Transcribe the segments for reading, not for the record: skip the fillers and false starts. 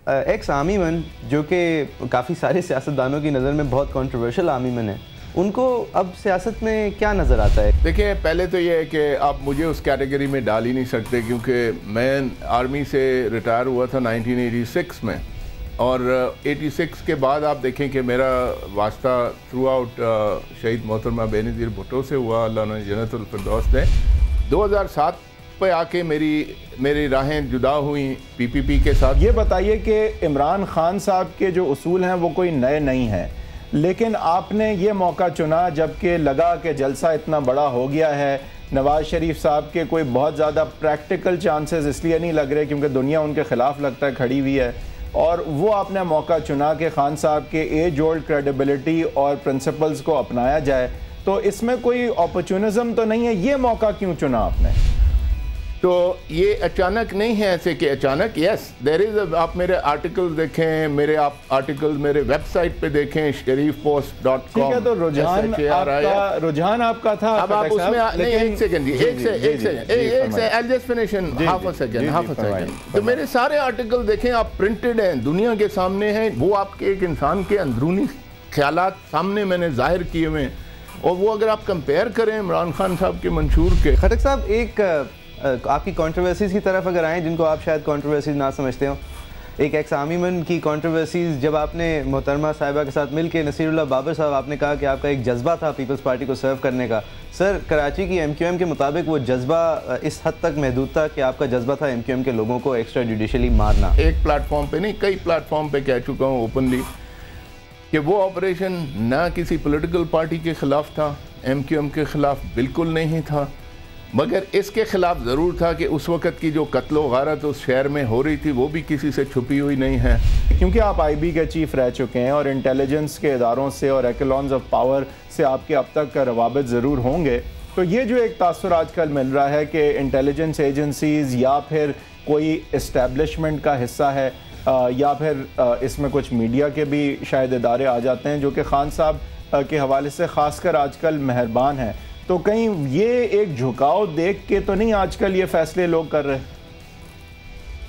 X army مین جو کہ کافی سارے سیاستدانوں کی نظر میں بہت کنٹروورشل آرمی مین ہیں، ان کو اب سیاست میں کیا نظر آتا ہے؟ دیکھیں، پہلے تو یہ ہے کہ آپ مجھے اس کیٹیگری میں ڈال ہی نہیں سکتے، کیونکہ میں آرمی سے ریٹائر ہوا تھا 1986 میں، اور 86 کے بعد آپ دیکھیں کہ میرا واسطہ تھرو آؤٹ شہید محترمہ بے نظیر بھٹو سے ہوا، اللہ انہیں جنت الفردوس دے۔ 2007 پہ آ کے میری راہیں جدا ہوئیں پی پی پی کے ساتھ۔ یہ بتائیے کہ عمران خان صاحب کے جو اصول ہیں وہ کوئی نئے نہیں ہیں، لیکن آپ نے یہ موقع چنا جبکہ لگا کہ جلسہ اتنا بڑا ہو گیا ہے، نواز شریف صاحب کے کوئی بہت زیادہ پریکٹیکل چانسز اس لیے نہیں لگ رہے کیونکہ دنیا ان کے خلاف لگتا ہے کھڑی ہوئی ہے، اور وہ آپ نے موقع چنا کہ خان صاحب کے ایج اولڈ کریڈیبلٹی اور پرنسپلز کو اپنایا جائے، تو اس میں کوئی اپرچونزم تو نہیں ہے؟ یہ موقع کیوں چنا آپ نے؟ تو یہ اچانک نہیں ہے ایسے کہ اچانک، یس دیر از، آپ میرے آرٹیکل دیکھیں، میرے آرٹیکل میرے ویب سائٹ پہ دیکھیں sharifpost.com۔ ٹھیک ہے، تو رجحان آپ کا تھا۔ اب آپ اس میں نہیں، ایک second I'll just finish in half a second۔ تو میرے سارے آرٹیکل دیکھیں، آپ پرنٹڈ ہیں، دنیا کے سامنے ہیں، وہ آپ کے ایک انسان کے اندرونی خیالات سامنے میں نے ظاہر کیے ہوئے، اور وہ اگر آپ کمپیئر کریں عمران خان صاحب کے منشور کے۔ خٹک صاحب، ایک آپ کی کنٹروورسیز کی طرف اگر آئیں، جن کو آپ شاید کنٹروورسیز نہ سمجھتے ہوں، ایک ایکس آرمی مین کی کنٹروورسیز، جب آپ نے محترمہ صاحبہ کے ساتھ مل کے نصیر اللہ بابر صاحب، آپ نے کہا کہ آپ کا ایک جذبہ تھا پیپلز پارٹی کو سرو کرنے کا۔ سر، کراچی کی MQM کے مطابق وہ جذبہ اس حد تک محدود تھا کہ آپ کا جذبہ تھا MQM کے لوگوں کو ایکسٹرا جوڈیشلی مارنا۔ ایک پلیٹ فارم پہ نہیں، کئی پلیٹ فارم پہ کہہ چکا ہوں اوپنلی کہ وہ آپریشن نہ کسی پولیٹیکل پارٹی کے خلاف تھا، MQM کے خلاف بالکل نہیں تھا، مگر اس کے خلاف ضرور تھا کہ اس وقت کی جو قتل و غارت اس شہر میں ہو رہی تھی وہ بھی کسی سے چھپی ہوئی نہیں ہے۔ کیونکہ آپ IB کے چیف رہ چکے ہیں اور انٹیلیجنس کے اداروں سے اور ایکلونز آف پاور سے آپ کے اب تک کا روابط ضرور ہوں گے، تو یہ جو ایک تاثر آج کل مل رہا ہے کہ انٹیلیجنس ایجنسیز یا پھر کوئی اسٹیبلشمنٹ کا حصہ ہے، یا پھر اس میں کچھ میڈیا کے بھی شاید ادارے آ جاتے ہیں جو کہ خان صاحب کے حوالے سے خاص کر آج کل مہربان ہیں، تو کہیں یہ ایک جھکاؤ دیکھ کے تو نہیں آج کل یہ فیصلے لوگ کر رہے؟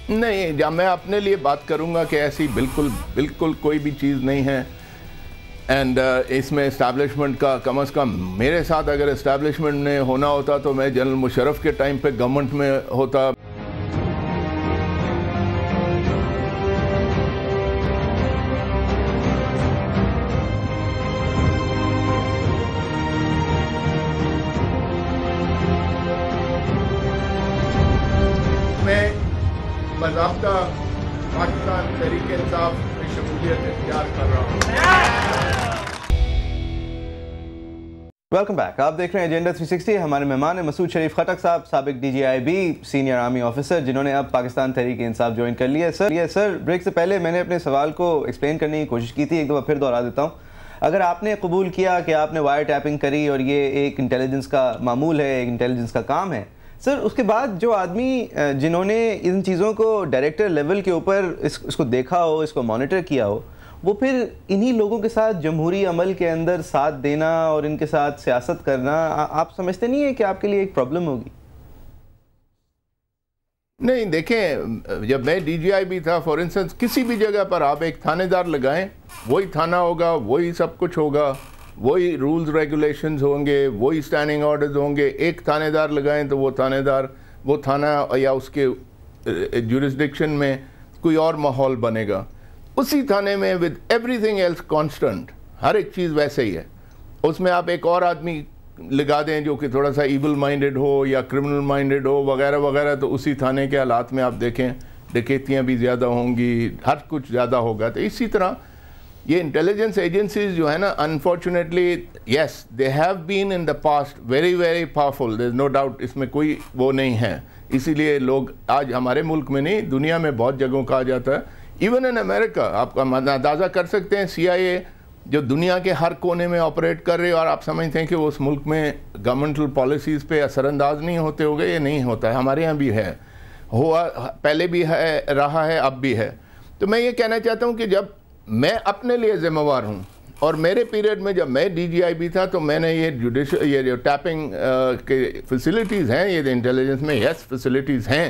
نہیں، جب میں اپنے لیے بات کروں گا کہ ایسی بالکل کوئی بھی چیز نہیں ہے، اینڈ اس میں اسٹیبلشمنٹ کا کم از کم میرے ساتھ اگر اسٹیبلشمنٹ نے ہونا ہوتا تو میں جنرل مشرف کے ٹائم پہ گورنمنٹ میں ہوتا۔ میں باضابطہ پاکستان تحریک انصاف میں شمولیت اختیار کر رہا ہوں۔ ویلکم بیک، آپ دیکھ رہے ہیں ایجنڈا 360۔ ہمارے مہمان ہیں مسعود شریف خٹک صاحب، سابق DGIB سینئر آرمی آفیسر، جنہوں نے اب پاکستان تحریک انصاف جوائن کر لیا ہے۔ سر، بریک سے پہلے میں نے اپنے سوال کو ایکسپلین کرنے کی کوشش کی تھی، ایک دفعہ پھر دہرا دیتا ہوں۔ اگر آپ نے قبول کیا کہ آپ نے وائر ٹیپنگ کری اور یہ ایک انٹیلیجنس کا معمول ہے، ایک انٹیلیجنس کا کام ہے، سر، اس کے بعد جو آدمی جنہوں نے ان چیزوں کو ڈائریکٹر لیول کے اوپر اس کو دیکھا ہو، اس کو مانیٹر کیا ہو، وہ پھر انہی لوگوں کے ساتھ جمہوری عمل کے اندر ساتھ دینا اور ان کے ساتھ سیاست کرنا، آپ سمجھتے نہیں ہیں کہ آپ کے لیے ایک پرابلم ہوگی؟ نہیں، دیکھیں، جب میں DGIB تھا، فار انسٹنس کسی بھی جگہ پر آپ ایک تھانے دار لگائیں، وہی تھانہ ہوگا، وہی سب کچھ ہوگا، وہی رولز ریگولیشنز ہوں گے، وہی سٹینڈنگ آرڈرز ہوں گے۔ ایک تھانے دار لگائیں تو وہ تھانے دار، وہ تھانہ یا اس کے جورسڈکشن میں کوئی اور ماحول بنے گا۔ اسی تھانے میں with everything else constant, ہر ایک چیز ویسے ہی ہے۔ اس میں آپ ایک اور آدمی لگا دیں جو کہ تھوڑا سا ایول مائنڈڈ ہو یا کرمنل مائنڈڈ ہو وغیرہ وغیرہ، تو اسی تھانے کے حالات میں آپ دیکھیں ڈکیتیاں بھی زیادہ ہوں گی، ہر کچھ زیادہ ہوگا۔ تو اسی طرح یہ انٹیلیجنس ایجنسیز جو ہے نا، unfortunately yes they have been in the past very very powerful, there is no doubt, اس میں کوئی وہ نہیں ہے۔ اسی لیے لوگ آج ہمارے ملک میں نہیں، دنیا میں بہت جگہوں کہا جاتا ہے، ایون ان امریکہ آپ کا اندازہ کر سکتے ہیں، CIA جو دنیا کے ہر کونے میں آپریٹ کر رہے، اور آپ سمجھتے ہیں کہ وہ اس ملک میں گورنمنٹل پالیسیز پہ اثر انداز نہیں ہوتے ہوگے، یہ نہیں ہوتا ہے، ہمارے یہاں بھی ہے، ہوا پہلے بھی ہے، رہا ہے، اب بھی ہے۔ تو میں یہ کہنا چاہتا ہوں کہ جب میں اپنے لیے ذمہ وار ہوں، اور میرے پیریڈ میں جب میں DGIB تھا تو میں نے یہ جو ٹیپنگ کے فیسلٹیز ہیں، یہ انٹیلیجنس میں یس فیسلٹیز ہیں،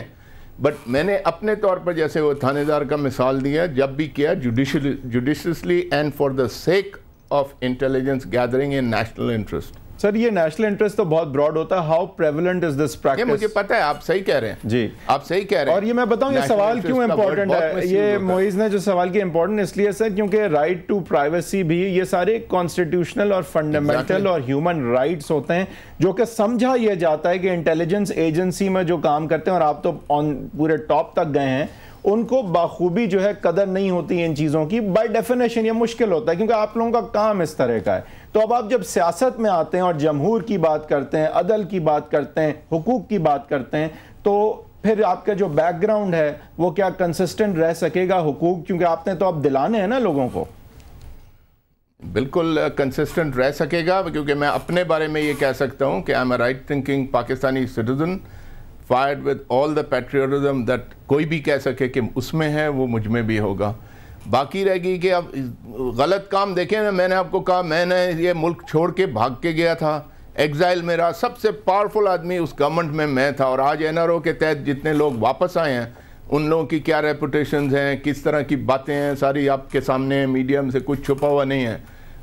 بٹ میں نے اپنے طور پر جیسے وہ تھانے دار کا مثال دیا جب بھی کیا judicially and for the sake of intelligence gathering in national interest. Sir یہ نیشنل انٹرسٹ تو بہت براڈ ہوتا ہے. How prevalent is this practice? یہ مجھے پتا ہے, آپ صحیح کہہ رہے ہیں جی, آپ صحیح کہہ رہے ہیں. اور یہ میں بتاؤں یہ سوال کیوں امپورٹنٹ ہے, یہ معیز نے جو سوال کیا امپورٹنٹ اس لیے سر کیونکہ رائٹ ٹو پرائیویسی بھی یہ سارے کانسٹیٹیوشنل اور فنڈامنٹل اور ہیومن رائٹس ہوتے ہیں جو کہ سمجھا یہ جاتا ہے کہ انٹیلیجنس ایجنسی میں جو کام کرتے ہیں, اور آپ تو پورے ٹاپ تک گئے ہیں, ان کو باخوبی جو ہے قدر نہیں ہوتی ان چیزوں کی. بائی ڈیفینیشن یہ مشکل ہوتا ہے کیونکہ آپ لوگوں کا کام اس طرح کا ہے. تو اب آپ جب سیاست میں آتے ہیں اور جمہور کی بات کرتے ہیں, عدل کی بات کرتے ہیں, حقوق کی بات کرتے ہیں, تو پھر آپ کا جو بیک گراؤنڈ ہے وہ کیا کنسسٹنٹ رہ سکے گا حقوق, کیونکہ آپ نے تو اب دلانے ہیں نا لوگوں کو. بالکل کنسسٹنٹ رہ سکے گا, کیونکہ میں اپنے بارے میں یہ کہہ سکتا ہوں کہ I am a right thinking Pakistani citizen fired with all the patriotism that کوئی بھی کہہ سکے کہ اس میں ہے وہ مجھ میں بھی ہوگا. باقی رہ گئی کہ اب غلط کام دیکھیں نا, میں نے آپ کو کہا میں نے یہ ملک چھوڑ کے بھاگ کے گیا تھا, ایگزائل میں رہا, سب سے پاورفل آدمی اس گورنمنٹ میں تھا, اور آج NRO کے تحت جتنے لوگ واپس آئے ہیں ان لوگوں کی کیا ریپوٹیشنز ہیں, کس طرح کی باتیں ہیں, ساری آپ کے سامنے میڈیم سے کچھ چھپا ہوا نہیں ہے.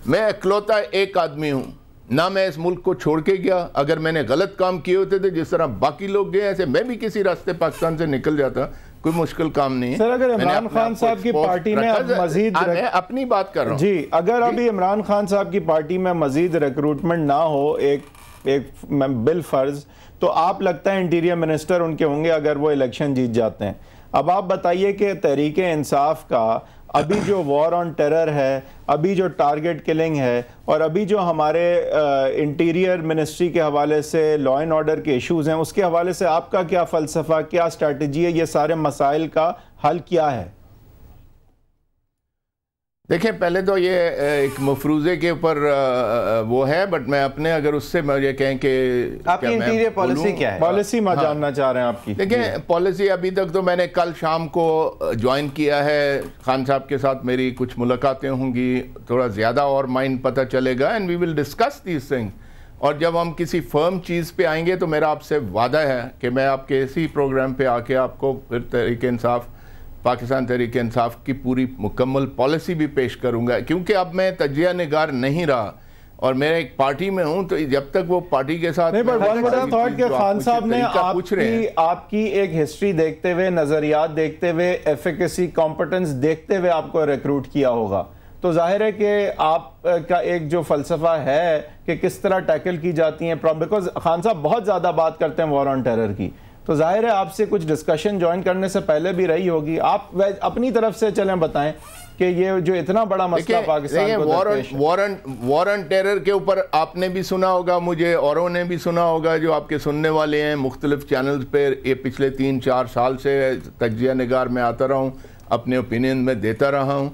میں اکلوتا ایک آدمی ہوں, نہ میں اس ملک کو چھوڑ کے گیا. اگر میں نے غلط کام کیے ہوتے تھے جس طرح باقی لوگ گئے, ایسے میں بھی کسی راستے پاکستان سے نکل جاتا, کوئی مشکل کام نہیں ہے. سر اگر عمران خان صاحب کی پارٹی میں مزید, میں اپنی بات کر رہا ہوں جی, اگر ابھی عمران خان صاحب کی پارٹی میں مزید ریکروٹمنٹ نہ ہو ایک بالفرض, تو آپ لگتا ہے انٹیریئر منسٹر ان کے ہوں گے اگر وہ الیکشن جیت جاتے ہیں. اب آپ بتائیے کہ تحریک انصاف کا ابھی جو وار آن ٹیرر ہے, ابھی جو ٹارگٹ کلنگ ہے, اور ابھی جو ہمارے انٹیریئر منسٹری کے حوالے سے لا اینڈ آرڈر کے ایشوز ہیں, اس کے حوالے سے آپ کا کیا فلسفہ, کیا اسٹریٹجی ہے, یہ سارے مسائل کا حل کیا ہے؟ دیکھیں پہلے تو یہ ایک مفروضے کے اوپر وہ ہے, بٹ میں اپنے اگر اس سے مجھے کہیں کہ آپ کی انٹیریئر پالیسی کیا ہے, پالیسی میں جاننا چاہ رہے ہیں آپ کی. دیکھیں پالیسی ابھی تک تو میں نے کل شام کو جوائن کیا ہے, خان صاحب کے ساتھ میری کچھ ملاقاتیں ہوں گی, تھوڑا زیادہ اور مائنڈ پتہ چلے گا, and we will discuss these thing. اور جب ہم کسی فرم چیز پہ آئیں گے تو میرا آپ سے وعدہ ہے کہ میں آپ کے اسی پروگرام پہ آ کے آپ کو پھر تحریک انصاف, پاکستان تحریک انصاف کی پوری مکمل پالیسی بھی پیش کروں گا. کیونکہ اب میں تجزیہ نگار نہیں رہا اور میں ایک پارٹی میں ہوں, تو جب تک وہ پارٹی کے ساتھ خان صاحب نے آپ کی ایک ہسٹری دیکھتے ہوئے, نظریات دیکھتے ہوئے, ایفیکیسی کمپٹنس دیکھتے ہوئے آپ کو ریکروٹ کیا ہوگا, تو ظاہر ہے کہ آپ کا ایک جو فلسفہ ہے کہ کس طرح ٹیکل کی جاتی ہیں, بیکاز خان صاحب بہت زیادہ بات کرتے ہیں وار آن ٹیرر کی, تو ظاہر ہے آپ سے کچھ ڈسکشن جوائن کرنے سے پہلے بھی رہی ہوگی. آپ اپنی طرف سے چلیں بتائیں کہ یہ جو اتنا بڑا مسئلہ پاکستان کو درپیش ہے. وارن ٹیرر کے اوپر آپ نے بھی سنا ہوگا, مجھے اوروں نے بھی سنا ہوگا جو آپ کے سننے والے ہیں, مختلف چینلز پہ یہ پچھلے 3-4 سال سے تجزیہ نگار میں آتا رہا ہوں, اپنے اوپینین میں دیتا رہا ہوں.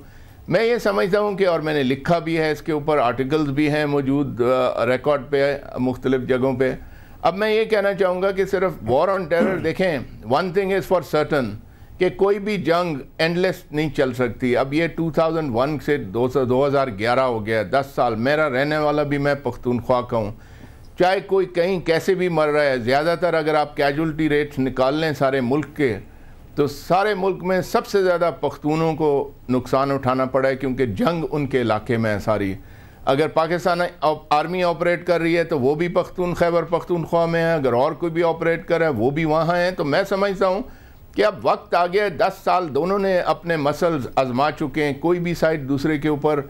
میں یہ سمجھتا ہوں کہ, اور میں نے لکھا بھی ہے اس کے اوپر, آرٹیکلز بھی ہیں موجود ریکارڈ پہ مختلف جگہوں پہ. اب میں یہ کہنا چاہوں گا کہ صرف وار آن ٹیرر دیکھیں, one thing is for certain کہ کوئی بھی جنگ اینڈلیس نہیں چل سکتی. اب یہ 2001 سے 2011 ہو گیا, 10 سال. میرا رہنے والا بھی میں پختونخوا کا ہوں, چاہے کوئی کہیں کیسے بھی مر رہا ہے. زیادہ تر اگر آپ کیجولٹی ریٹس نکال لیں سارے ملک کے, تو سارے ملک میں سب سے زیادہ پختونوں کو نقصان اٹھانا پڑا ہے, کیونکہ جنگ ان کے علاقے میں ہے ساری. اگر پاکستان آرمی آپریٹ کر رہی ہے تو وہ بھی خیبر پختونخوا میں ہے, اگر اور کوئی بھی آپریٹ کر رہا ہے وہ بھی وہاں ہیں. تو میں سمجھتا ہوں کہ اب وقت آ گیا, 10 سال دونوں نے اپنے مسلز آزما چکے ہیں, کوئی بھی سائڈ دوسرے کے اوپر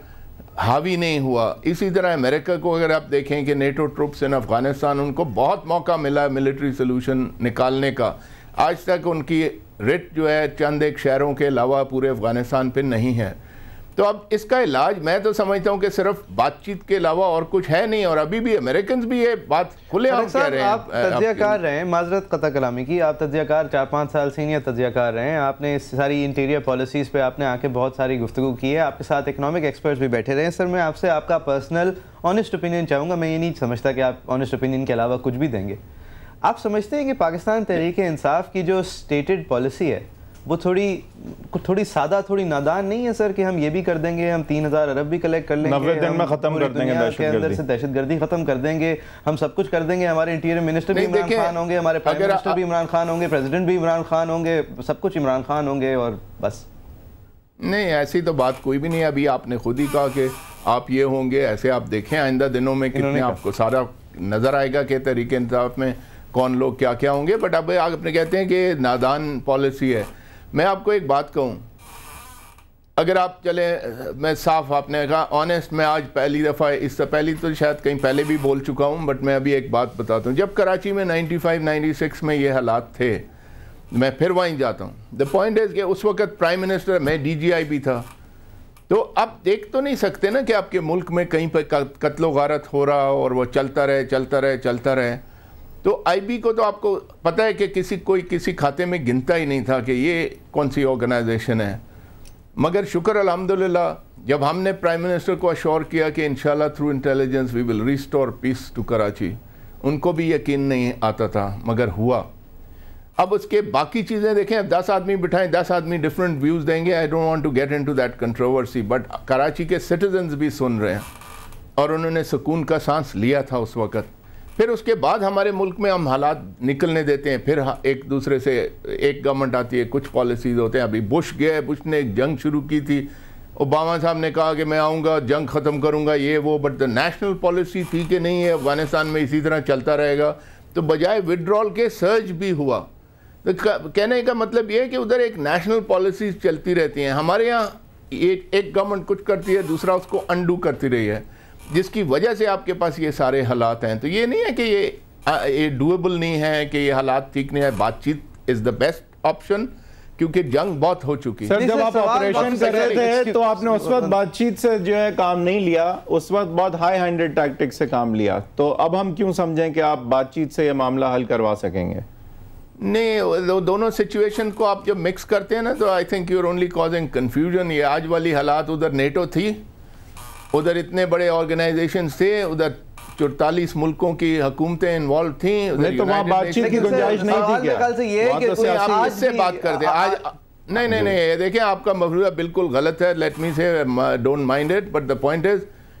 حاوی نہیں ہوا. اسی طرح امریکہ کو اگر آپ دیکھیں کہ نیٹو ٹروپس ان افغانستان, ان کو بہت موقع ملا ہے ملٹری سلوشن نکالنے کا, آج تک ان کی رٹ جو ہے چند ایک شہروں کے علاوہ پورے افغانستان پہ نہیں ہے. تو اب اس کا علاج میں تو سمجھتا ہوں کہ صرف بات چیت کے علاوہ اور کچھ ہے نہیں, اور ابھی بھی امریکنز بھی یہ بات کھلے عام کہہ رہے ہیں. آپ تجزیہ کار رہے ہیں, معذرت قطع کلامی کی, آپ تجزیہ کار 4-5 سال سینئر تجزیہ کار رہے ہیں, آپ نے ساری انٹیریئر پالیسیز پہ آپ نے آ کے بہت ساری گفتگو کی ہے, آپ کے ساتھ اکنامک ایکسپرٹس بھی بیٹھے رہے ہیں. سر میں آپ سے آپ کا پرسنل آنیسٹ اوپینین چاہوں گا, میں یہ نہیں سمجھتا کہ آپ آنیسٹ اوپینین کے علاوہ کچھ بھی دیں گے. آپ سمجھتے ہیں کہ پاکستان تحریک انصاف کی جو اسٹیٹڈ پالیسی ہے وہ تھوڑی سادہ تھوڑی نادان نہیں ہے سر کہ ہم یہ بھی کر دیں گے, ہم 3000 ارب بھی کلیکٹ کر لیں گے, 90 دن میں ختم کر دیں گے دہشت گردی ختم کر دیں گے, ہم سب کچھ کر دیں گے, ہمارے انٹیریئر منسٹر بھی عمران خان ہوں گے, ہمارے پرائم منسٹر بھی عمران خان ہوں گے, پریزیڈنٹ بھی عمران خان ہوں گے, سب کچھ عمران خان ہوں گے اور بس. نہیں, ایسی تو بات کوئی بھی نہیں. ابھی آپ نے خود ہی کہا کہ آپ یہ ہوں گے, ایسے آپ دیکھیں آئندہ دنوں میں کتنے آپ کو سارا نظر آئے گا کہ تحریک انصاف میں کون لوگ کیا کیا ہوں گے. بٹ اب آپ اپنے کہتے ہیں کہ نادان پالیسی ہے. میں آپ کو ایک بات کہوں, اگر آپ چلیں, میں صاف آپ نے کہا آنیسٹ, میں آج پہلی دفعہ, اس سے پہلی تو شاید کہیں پہلے بھی بول چکا ہوں, بٹ میں ابھی ایک بات بتاتا ہوں. جب کراچی میں 95-96 میں یہ حالات تھے, میں پھر وہیں جاتا ہوں. دا پوائنٹ از کہ اس وقت پرائم منسٹر, میں ڈی جی آئی بھی تھا, تو آپ دیکھ تو نہیں سکتے نا کہ آپ کے ملک میں کہیں پہ قتل و غارت ہو رہا اور وہ چلتا رہے. تو آئی بی کو تو آپ کو پتہ ہے کہ کوئی کسی کھاتے میں گنتا ہی نہیں تھا کہ یہ کون سی آرگنائزیشن ہے. مگر شکر الحمدللہ جب ہم نے پرائم منسٹر کو اشور کیا کہ انشاءاللہ through intelligence we will restore peace to Karachi, ان کو بھی یقین نہیں آتا تھا مگر ہوا. اب اس کے باقی چیزیں دیکھیں, 10 آدمی بٹھائیں, 10 آدمی ڈیفرنٹ ویوز دیں گے. I don't want to get into that controversy, but Karachi کے سٹیزنز بھی سن رہے ہیں اور انہوں نے سکون کا سانس لیا تھا اس وقت. پھر اس کے بعد ہمارے ملک میں ہم حالات نکلنے دیتے ہیں, پھر ایک دوسرے سے ایک گورنمنٹ آتی ہے, کچھ پالیسیز ہوتے ہیں. ابھی بش گئے, بش نے ایک جنگ شروع کی تھی, اوباما صاحب نے کہا کہ میں آؤں گا, جنگ ختم کروں گا, یہ وہ, بٹ دا نیشنل پالیسی تھی کہ نہیں ہے افغانستان میں اسی طرح چلتا رہے گا. تو بجائے وڈرال کے سرج بھی ہوا. کہنے کا مطلب یہ ہے کہ ادھر ایک نیشنل پالیسیز چلتی رہتی ہیں. ہمارے یہاں ایک گورنمنٹ کچھ کرتی ہے, دوسرا اس کو انڈو کرتی رہی ہے, جس کی وجہ سے آپ کے پاس یہ سارے حالات ہیں. تو یہ نہیں ہے کہ یہ ڈویبل نہیں ہے, کہ یہ حالات ٹھیک نہیں ہے. بات چیت از دا بیسٹ آپشن, کیونکہ جنگ بہت ہو چکی. سر جب آپ آپریشن کر رہے تھے تو آپ نے اس وقت بات چیت سے جو ہے کام نہیں لیا, اس وقت بہت ہائی ہینڈڈ ٹیکٹک سے کام لیا. تو اب ہم کیوں سمجھیں کہ آپ بات چیت سے یہ معاملہ حل کروا سکیں گے؟ نہیں, دونوں سچویشن کو آپ جب مکس کرتے ہیں نا, تو I think you are only causing confusion. یہ آج والی حالات, ادھر نیٹو تھی, ادھر اتنے بڑے آرگنائزیشنز تھے, ادھر 44 ملکوں کی حکومتیں انوالو تھیں. تو وہاں بات چیت کی گنجائش نہیں تھی کیا؟ آپ اس سے بات کرتے ہیں آج. نہیں, دیکھیں آپ کا مفروضہ بالکل غلط ہے. لیٹ می سے don't mind it, but the point is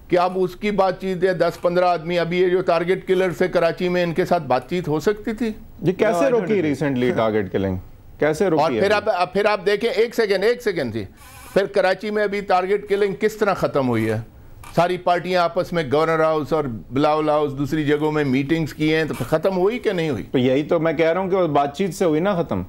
کہ آپ اس کی بات چیت ہے 10-15 آدمی. ابھی یہ جو ٹارگٹ کلر سے کراچی میں, ان کے ساتھ بات چیت ہو سکتی تھی. یہ کیسے روکی ریسنٹلی ٹارگٹ کلنگ, کیسے روکی؟ اور پھر آپ دیکھیں, ایک سیکنڈ جی, پھر کراچی میں ابھی ٹارگٹ کلنگ کس طرح ختم ہوئی ہے. ساری پارٹیاں آپس میں گورنر ہاؤس اور بلاول ہاؤس دوسری جگہوں میں میٹنگز کی ہیں, تو ختم ہوئی کہ نہیں ہوئی؟ تو یہی تو میں کہہ رہا ہوں کہ بات چیت سے ہوئی نا ختم.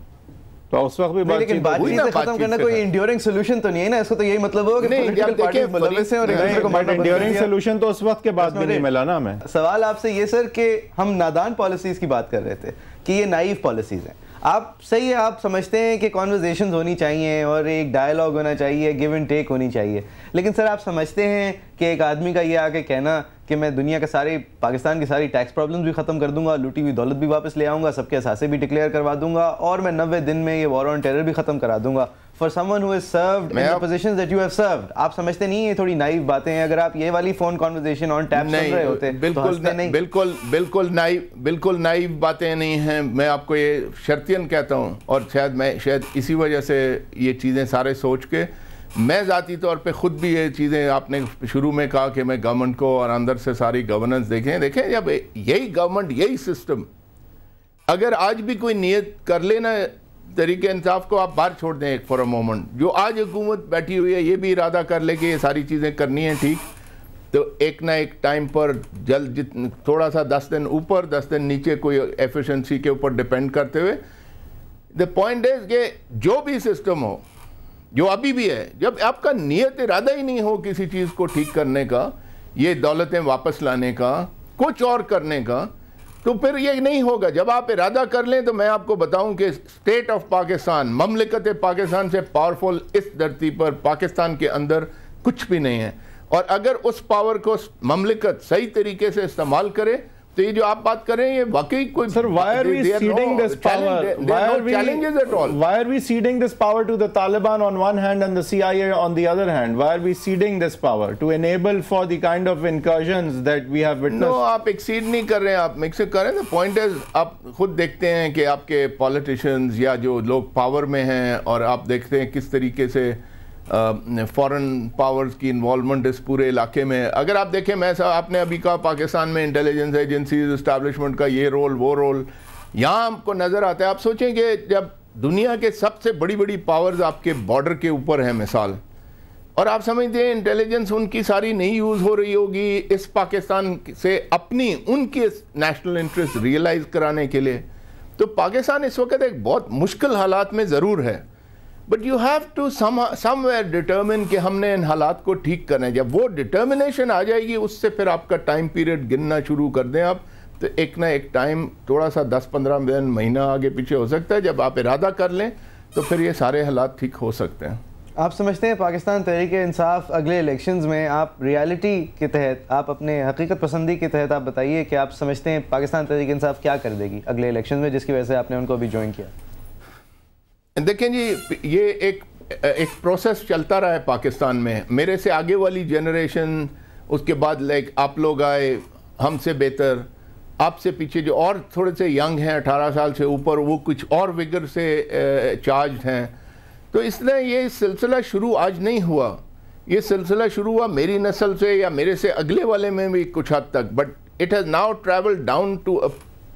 تو اس وقت بھی بات چیت ہوئی نا. ختم کرنا کوئی انڈیورنگ سولوشن تو نہیں ہے نا, اس کو تو یہی مطلب ہوگا کہ پولیٹیکل پارٹیز ملوث ہیں اور ایک دوسرے کو مارنا. انڈیورنگ سولوشن تو اس وقت کے بعد بھی نہیں ملا نا ہمیں. سوال آپ سے یہ سر کہ ہم نادان پالیسیز کی بات کر رہے تھے کہ یہ نائیو پالیسیز ہیں. آپ صحیح ہے, آپ سمجھتے ہیں کہ کانورزیشنز ہونی چاہیے اور ایک ڈائیلاگ ہونا چاہیے, گیو اینڈ ٹیک ہونی چاہیے. لیکن سر آپ سمجھتے ہیں کہ ایک آدمی کا یہ آ کے کہنا کہ میں دنیا کا پاکستان کی ساری ٹیکس پرابلمز بھی ختم کر دوں گا, لوٹی ہوئی دولت بھی واپس لے آؤں گا, سب کے اثاثے بھی ڈکلیئر کروا دوں گا, اور میں 90 دن میں یہ وار آن ٹیرر بھی ختم کرا دوں گا, for someone who has served in the positions that you have served. آپ سمجھتے نہیں یہ تھوڑی نائیو باتیں ہیں؟ اگر آپ یہ والی فون کانورزیشن آن ٹیپ سن رہے ہوتے تو ہنستے نہیں. بالکل نائیو باتیں نہیں ہیں. میں آپ کو یہ شرطیاً کہتا ہوں, اور شاید اسی وجہ سے یہ چیزیں سارے سوچ کے میں ذاتی طور پہ خود بھی یہ چیزیں, آپ نے شروع میں کہا کہ میں گورنمنٹ کو اور اندر سے ساری گورننس دیکھیں, جب یہی گورنمنٹ یہی سسٹم اگر آج بھی کوئی نیت کر لینا تحریک انصاف کو, آپ باہر چھوڑ دیں ایک فار اے مومنٹ, جو آج حکومت بیٹھی ہوئی ہے یہ بھی ارادہ کر لے کہ یہ ساری چیزیں کرنی ہیں ٹھیک, تو ایک نہ ایک ٹائم پر جلد تھوڑا سا 10 دن اوپر 10 دن نیچے کوئی ایفیشنسی کے اوپر ڈیپینڈ کرتے ہوئے. دا پوائنٹ از کہ جو بھی سسٹم ہو, جو ابھی بھی ہے, جب آپ کا نیت ارادہ ہی نہیں ہو کسی چیز کو ٹھیک کرنے کا, یہ دولتیں واپس لانے کا, کچھ اور کرنے کا, تو پھر یہ نہیں ہوگا. جب آپ ارادہ کر لیں تو میں آپ کو بتاؤں کہ اسٹیٹ آف پاکستان, مملکت پاکستان سے پاورفل اس دھرتی پر پاکستان کے اندر کچھ بھی نہیں ہے. اور اگر اس پاور کو مملکت صحیح طریقے سے استعمال کرے, تو یہ جو آپ بات کر رہے ہیں یہ واقعی کوئی Sir, why are we ceding this power? challenges at all. Why are we ceding this power to the Taliban on one hand and the CIA on the other hand? Why are we ceding this power to enable for the kind of incursions that we have witnessed? No, آپ exceed نہیں کر رہے ہیں, آپ mix کر رہے ہیں. Point is آپ خود دیکھتے ہیں کہ آپ کے پالیٹیشینز یا جو لوگ پاور میں ہیں, اور آپ دیکھتے ہیں کس طریقے سے فورن پاورز کی انوالومنٹ اس پورے علاقے میں. اگر آپ دیکھیں, آپ نے ابھی کہا پاکستان میں انٹیلیجنس ایجنسیز اسٹیبلشمنٹ کا یہ رول وہ رول, یہاں آپ کو نظر آتا ہے. آپ سوچیں کہ جب دنیا کے سب سے بڑی بڑی پاورز آپ کے بارڈر کے اوپر ہیں مثال, اور آپ سمجھتے ہیں انٹیلیجنس ان کی ساری نہیں یوز ہو رہی ہوگی اس پاکستان سے اپنی ان کے نیشنل انٹرسٹ ریئلائز کرانے کے لیے, تو پاکستان اس وقت ایک بہت مشکل حالات میں ضرور ہے. But you have to somewhere determine کہ ہم نے ان حالات کو ٹھیک کرنا ہے. جب وہ ڈٹرمنیشن آ جائے گی, اس سے پھر آپ کا ٹائم پیریڈ گننا شروع کر دیں آپ, تو ایک نہ ایک ٹائم تھوڑا سا 10-15 دن مہینہ آگے پیچھے ہو سکتا ہے. جب آپ ارادہ کر لیں تو پھر یہ سارے حالات ٹھیک ہو سکتے ہیں. آپ سمجھتے ہیں پاکستان تحریک انصاف اگلے الیکشنز میں, آپ ریالٹی کے تحت, آپ اپنے حقیقت پسندی کے تحت آپ بتائیے کہ آپ سمجھتے ہیں پاکستان تحریک انصاف کیا کر دے گی اگلے الیکشنز میں, جس کی وجہ سے آپ نے ان کو بھی جوائن کیا؟ دیکھیں جی, یہ ایک پروسیس چلتا رہا ہے پاکستان میں. میرے سے آگے والی جنریشن, اس کے بعد لائک آپ لوگ آئے ہم سے بہتر, آپ سے پیچھے جو اور تھوڑے سے ینگ ہیں 18 سال سے اوپر, وہ کچھ اور وگر سے چارجڈ ہیں. تو اس لیے یہ سلسلہ شروع آج نہیں ہوا, یہ سلسلہ شروع ہوا میری نسل سے یا میرے سے اگلے والے میں بھی کچھ حد تک, but it has now travel down to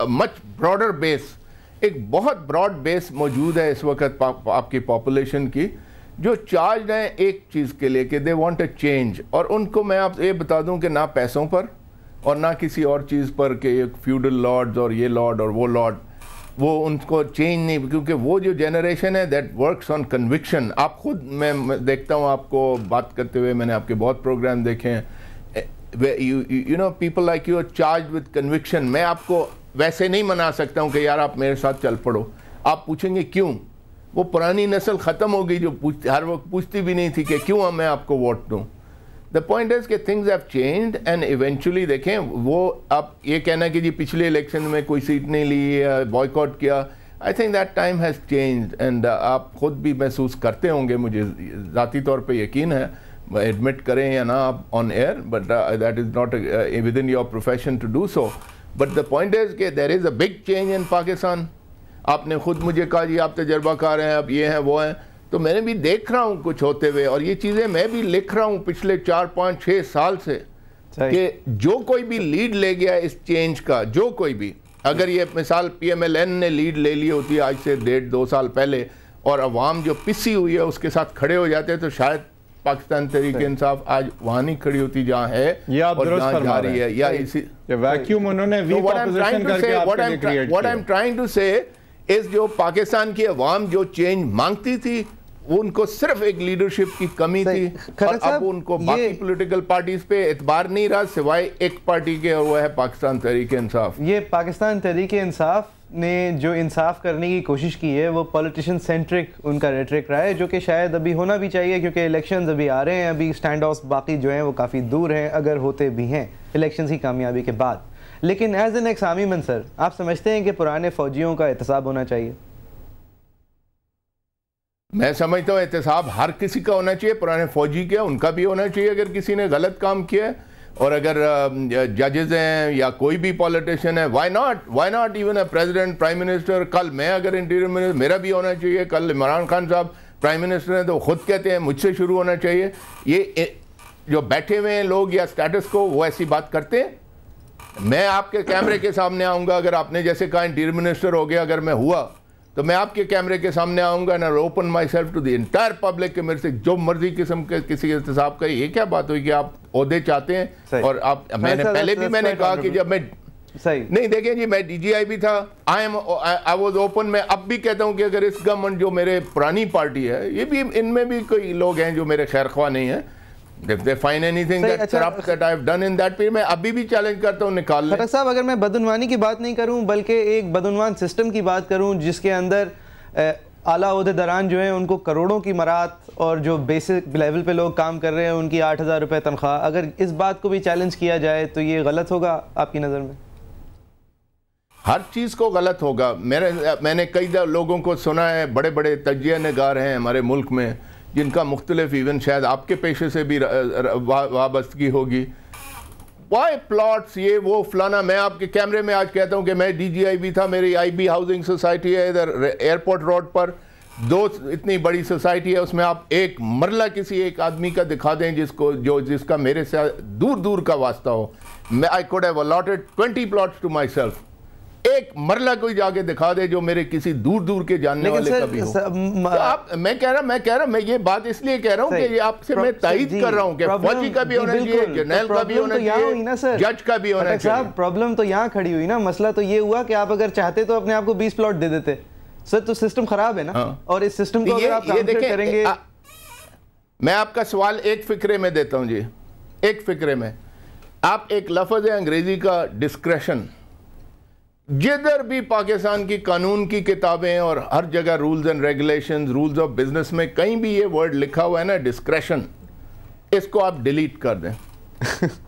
much broader base. ایک بہت براڈ بیس موجود ہے اس وقت آپ کی پاپولیشن کی, جو چارجڈ ہیں ایک چیز کے لیے کہ دے وانٹ اے چینج. اور ان کو میں آپ یہ بتا دوں کہ نہ پیسوں پر اور نہ کسی اور چیز پر کہ ایک فیوڈل لارڈز اور یہ لارڈ اور وہ لارڈ, وہ ان کو چینج نہیں, کیونکہ وہ جو جنریشن ہے دیٹ ورکس آن کنوکشن. آپ خود, میں دیکھتا ہوں آپ کو بات کرتے ہوئے, میں نے آپ کے بہت پروگرام دیکھے ہیں, you know people like you are charged with conviction. میں آپ کو ویسے نہیں منا سکتا ہوں کہ یار آپ میرے ساتھ چل پڑو. آپ پوچھیں گے کیوں؟ وہ پرانی نسل ختم ہو گئی جو ہر وقت پوچھتی بھی نہیں تھی کہ کیوں میں آپ کو ووٹ دوں. دا پوائنٹ از کہ things have changed and eventually دیکھیں, وہ آپ یہ کہنا کہ جی پچھلے الیکشن میں کوئی سیٹ نہیں لی, بوائے کاٹ کیا, I think that time has changed. And آپ خود بھی محسوس کرتے ہوں گے, مجھے ذاتی طور پہ یقین ہے, ایڈمٹ کریں یا نہ آپ on air, but that is not within your profession to do so. But the point is کہ there is a big change in Pakistan. آپ نے خود مجھے کہا جی آپ تجربہ کار ہیں, آپ یہ ہیں وہ ہیں, تو میں نے بھی دیکھ رہا ہوں کچھ ہوتے ہوئے, اور یہ چیزیں میں بھی لکھ رہا ہوں پچھلے 4-5-6 سال سے کہ جو کوئی بھی لیڈ لے گیا اس چینج کا, جو کوئی بھی, اگر یہ مثال پی ایم ایل این نے لیڈ لے لی ہوتی آج سے 1.5-2 سال پہلے, اور عوام جو پسی ہوئی ہے اس کے ساتھ کھڑے ہو جاتے, تو شاید پاکستان تحریک انصاف آج وہاں نہیں کھڑی ہوتی جہاں ہے اور جہاں جا رہی ہے. یا اسی ویکیوم انہوں نے ویک اپوزیشن کر کے آپ کے لیے کریٹ کیا. what I'm trying to say is جو پاکستان کی عوام جو چینج مانگتی تھی, وہ ان کو صرف ایک لیڈرشپ کی کمی تھی, اور اب ان کو باقی پولیٹیکل پارٹیز پہ اعتبار نہیں رہا سوائے ایک پارٹی کے, اور وہ ہے پاکستان تحریک انصاف. یہ پاکستان تحریک انصاف نے جو انصاف کرنے کی کوشش کی ہے وہ پولیٹیشن سینٹرک ان کا ریٹرک رہا ہے, جو کہ شاید ابھی ہونا بھی چاہیے, کیونکہ الیکشنز ابھی آ رہے ہیں, ابھی سٹینڈ آفs باقی جو ہیں وہ کافی دور ہیں, اگر ہوتے بھی ہیں الیکشنز کی کامیابی کے بعد. لیکن ایز این ایکس آرمی مین سر, آپ سمجھتے ہیں کہ پرانے فوجیوں کا احتساب ہونا چاہیے؟ میں سمجھتا ہوں احتساب ہر کسی کا ہونا چاہیے, پرانے فوجی کیا ان کا بھی ہونا چاہیے اگر کسی نے غلط کام کیا ہے, اور اگر ججز ہیں یا کوئی بھی پولیٹیشین ہے, why not even a president, prime minister. کل میں اگر انٹیریئر منسٹر, میرا بھی ہونا چاہیے. کل عمران خان صاحب پرائم منسٹر ہیں تو خود کہتے ہیں مجھ سے شروع ہونا چاہیے. یہ جو بیٹھے ہوئے ہیں لوگ یا اسٹیٹس کو, وہ ایسی بات کرتے ہیں. میں آپ کے کیمرے کے سامنے آؤں گا, اگر آپ نے جیسے کہا انٹیریئر منسٹر ہو گیا, اگر میں ہوا تو میں آپ کے کیمرے کے سامنے آؤں گا and I'll open myself to the entire public کہ میرے سے جو مرضی قسم کے کسی احتساب کا. یہ کیا بات ہوئی کہ آپ عہدے چاہتے ہیں, اور آپ, میں نے پہلے بھی میں نے کہا کہ جب میں نہیں, دیکھیں جی میں ڈی جی آئی بھی تھا, I was open. میں اب بھی کہتا ہوں کہ اگر اس گورنمنٹ جو میرے پرانی پارٹی ہے, یہ بھی ان میں بھی کوئی لوگ ہیں جو میرے خیر خواہ نہیں ہیں, if they find anything that's corrupt that I have done in that period, میں ابھی بھی چیلنج کرتا ہوں نکال لیں. خٹک صاحب, اگر میں بدعنوانی کی بات نہیں کروں بلکہ ایک بدعنوان سسٹم کی بات کروں جس کے اندر اعلیٰ عہدے داران جو ہیں ان کو کروڑوں کی مرات, اور جو بیسک لیول پہ لوگ کام کر رہے ہیں ان کی 8,000 روپے تنخواہ, اگر اس بات کو بھی چیلنج کیا جائے تو یہ غلط ہوگا آپ کی نظر میں؟ ہر چیز کو غلط ہوگا. میں نے کئی لوگوں کو سنا ہے, بڑے بڑے تجزیہ نگار ہیں ہمارے ملک میں, جن کا مختلف ایون شاید آپ کے پیشے سے بھی وابستگی ہوگی. وائی پلاٹس یہ وہ فلانا. میں آپ کے کیمرے میں آج کہتا ہوں کہ میں DGIB تھا, میری IB ہاؤسنگ سوسائٹی ہے ادھر ایئرپورٹ روڈ پر, 2 اتنی بڑی سوسائٹی ہے, اس میں آپ ایک مرلہ کسی ایک آدمی کا دکھا دیں جس کا میرے سے دور دور کا واسطہ ہو. I could have allotted 20 plots to myself. ایک مرلہ کوئی جا کے دکھا دے جو میرے کسی دور دور کے جاننے والے کا بھی ہو. میں کہہ رہا میں یہ بات اس لیے کہہ رہا ہوں کہ یہ آپ سے میں تائید کر رہا ہوں کہ فوجی کا بھی ہونا چاہیے, جرنیل کا بھی ہونا چاہیے, جج کا بھی ہونا چاہیے. پرابلم تو یہاں کھڑی ہوئی نا, مسئلہ تو یہ ہوا کہ آپ اگر چاہتے تو اپنے آپ کو 20 پلاٹ دے دیتے سر, تو سسٹم خراب ہے نا, اور اس سسٹم کو اگر آپ کام کریں گے. میں آپ کا سوال ایک فکرے میں دیتا ہوں جی, ایک فکرے میں. آپ ایک لفظ ہے انگریزی کا ڈسکریشن, جدھر بھی پاکستان کی قانون کی کتابیں اور ہر جگہ rules and regulations, rules of business میں کہیں بھی یہ ورڈ لکھا ہوا ہے نا ڈسکریشن, اس کو آپ ڈیلیٹ کر دیں.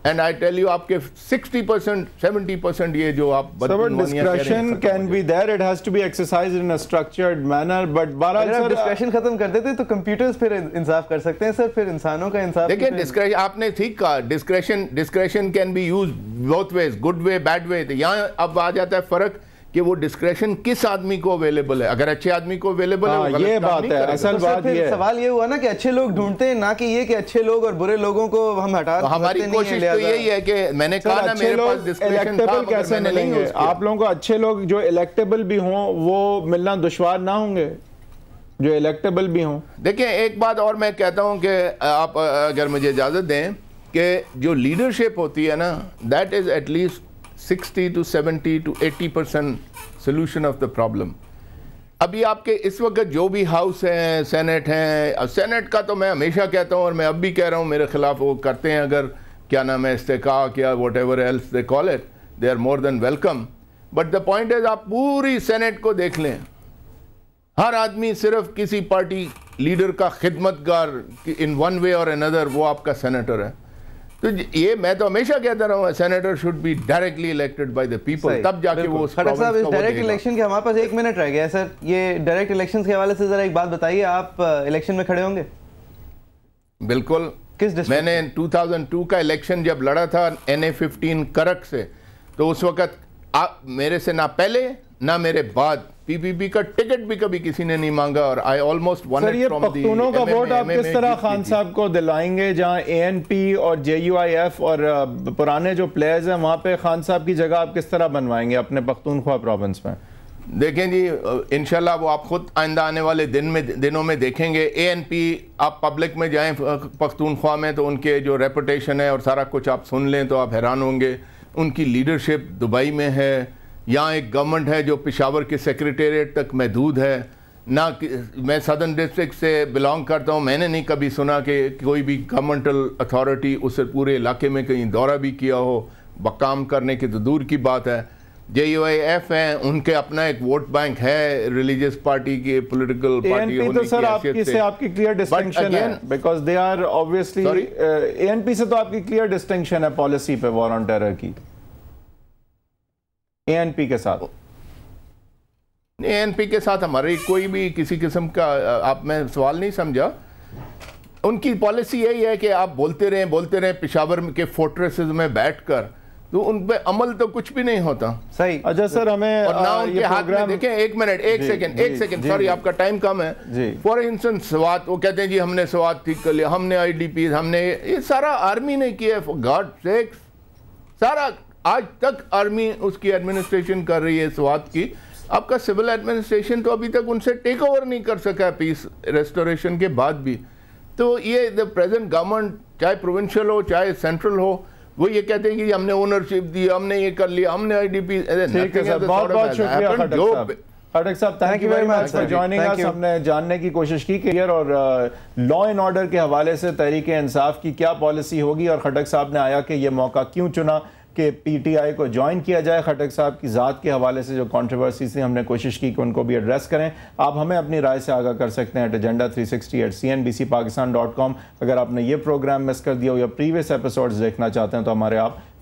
اینڈ آئی ٹیل یو آپ کے 60% 70% یہ جو آپ discretion can be there, it has to be exercised in a structured manner. But بہرحال اگر ڈسکریشن ختم کر دیتے تو کمپیوٹرز پھر انصاف کر سکتے ہیں سر, پھر انسانوں کا انصاف. دیکھیں ڈسکریشن آپ نے ٹھیک کہا, discretion can be use both ways, good way bad way. یہاں اب آ جاتا ہے فرق کہ وہ ڈسکریشن کس آدمی کو اویلیبل ہے. اگر اچھے آدمی کو اویلیبل ہے, یہ بات ہے اصل بات. یہ سوال یہ ہوا نا کہ اچھے لوگ ڈھونڈتے ہیں, نہ کہ یہ کہ اچھے لوگ اور برے لوگوں کو ہم ہٹا. ہماری کوشش تو یہی ہے کہ میں نے کہا نا میرے پاس ڈسکریشن تھا, کیسے ملیں گے آپ لوگوں کو اچھے لوگ جو الیکٹیبل بھی ہوں, وہ ملنا دشوار نہ ہوں گے جو الیکٹیبل بھی ہوں. دیکھیں ایک بات اور میں کہتا ہوں کہ آپ اگر مجھے اجازت دیں کہ جو لیڈرشپ ہوتی ہے نا, that is at least 60 to 70 to 80% solution of the problem. ابھی آپ کے اس وقت جو بھی ہاؤس ہیں, سینٹ ہیں, سینٹ کا تو میں ہمیشہ کہتا ہوں اور میں اب بھی کہہ رہا ہوں میرے خلاف وہ کرتے ہیں اگر کیا نام ہے استحقاق یا whatever else they call it, they are more than welcome. But the point is آپ پوری سینٹ کو دیکھ لیں, ہر آدمی صرف کسی پارٹی لیڈر کا خدمتگار in one way or another, وہ آپ کا سینیٹر ہے. تو یہ میں تو ہمیشہ کہتا رہا ہوں senator should be directly elected by the people, تب جا کے وہ صاحب اس ڈائریکٹ الیکشن کے ہمارے پاس 1 منٹ رہ گیا ہے سر. یہ ڈائریکٹ الیکشن کے حوالے سے ذرا ایک بات بتائیے, آپ الیکشن میں کھڑے ہوں گے؟ بالکل. میں نے 2002 کا الیکشن جب لڑا تھا NA15 کرک سے, تو اس وقت میرے سے نہ پہلے نہ میرے بعد PPP کا ٹکٹ بھی کبھی کسی نے نہیں مانگا, اور I almost won it from the سر یہ پختونوں کا ووٹ آپ کس طرح خان صاحب کو دلائیں گے, جہاں ANP اور JUIF اور پرانے جو پلیئرز ہیں وہاں پہ خان صاحب کی جگہ آپ کس طرح بنوائیں گے اپنے پختونخوا پروونس میں؟ دیکھیں جی انشاءاللہ وہ آپ خود آئندہ آنے والے دنوں میں دیکھیں گے. ANP آپ پبلک میں جائیں پختونخوا میں تو ان کے جو ریپوٹیشن ہے اور سارا کچھ آپ سن لیں تو آپ حیران ہوں گے. ان کی لیڈرشپ دبئی میں ہے, یہاں ایک گورنمنٹ ہے جو پشاور کے سیکریٹریٹ تک محدود ہے. نہ میں سدرن ڈسٹرکٹ سے بلانگ کرتا ہوں, میں نے نہیں کبھی سنا کہ کوئی بھی گورنمنٹل اتھارٹی اس پورے علاقے میں کہیں دورہ بھی کیا ہو, کام کرنے کی تو دور کی بات ہے. JUIF ہیں, ان کے اپنا ایک ووٹ بینک ہے ریلیجیس پارٹی کی, پولیٹیکل پارٹی ہونے کی حیثیت سے. آپ کی کلیئر ڈسٹنکشن ہے because they are obviously ANP سے تو آپ کی کلیئر ڈسٹنکشن ہے پالیسی پہ وار آن ٹیرر کی. ANP کے ساتھ ANP کے ساتھ ہماری کوئی بھی کسی قسم کا آپ میں سوال نہیں سمجھا. ان کی پالیسی یہی ہے کہ آپ بولتے رہیں پشاور کے فورٹریسز میں بیٹھ کر, تو ان پہ عمل تو کچھ بھی نہیں ہوتا. صحیح. اچھا سر ہمیں اور نہ ان کے ہاتھ میں دیکھیں, ایک سیکنڈ سوری آپ کا ٹائم کم ہے. فار انسٹنس سوات, وہ کہتے ہیں جی ہم نے سوات ٹھیک کر لیا, ہم نے IDPs, ہم نے یہ سارا آرمی نے کیا ہے. فار گاڈ سیکس, سارا آج تک آرمی اس کی ایڈمنسٹریشن کر رہی ہے سوات کی. آپ کا سول ایڈمنسٹریشن تو ابھی تک ان سے ٹیک اوور نہیں کر سکا پیس ریسٹوریشن کے بعد بھی. تو یہ دا پریزنٹ گورنمنٹ چاہے پروونشل ہو چاہے سینٹرل ہو, وہ یہ کہتے ہیں کہ ہم نے اونرشپ دی, ہم نے یہ کر لیا, ہم نے IDP. بہت بہت شکریہ Khattak sahab, thank you very much for joining us. ہم نے جاننے کی کوشش کی کہ اور لا اینڈ آرڈر کے حوالے سے تحریک انصاف کی کیا پالیسی ہوگی, اور خٹک صاحب نے آیا کہ یہ موقع کیوں چنا کہ PTI کو جوائن کیا جائے. خٹک صاحب کی ذات کے حوالے سے جو کنٹروورسیز تھی ہم نے کوشش کی کہ ان کو بھی ایڈریس کریں. آپ ہمیں اپنی رائے سے آگاہ کر سکتے ہیں agenda360@cnbcpakistan.com. اگر آپ نے یہ پروگرام مس کر دیا ہو یا پریویس ایپیسوڈز دیکھنا چاہتے ہیں تو ہمارے آپ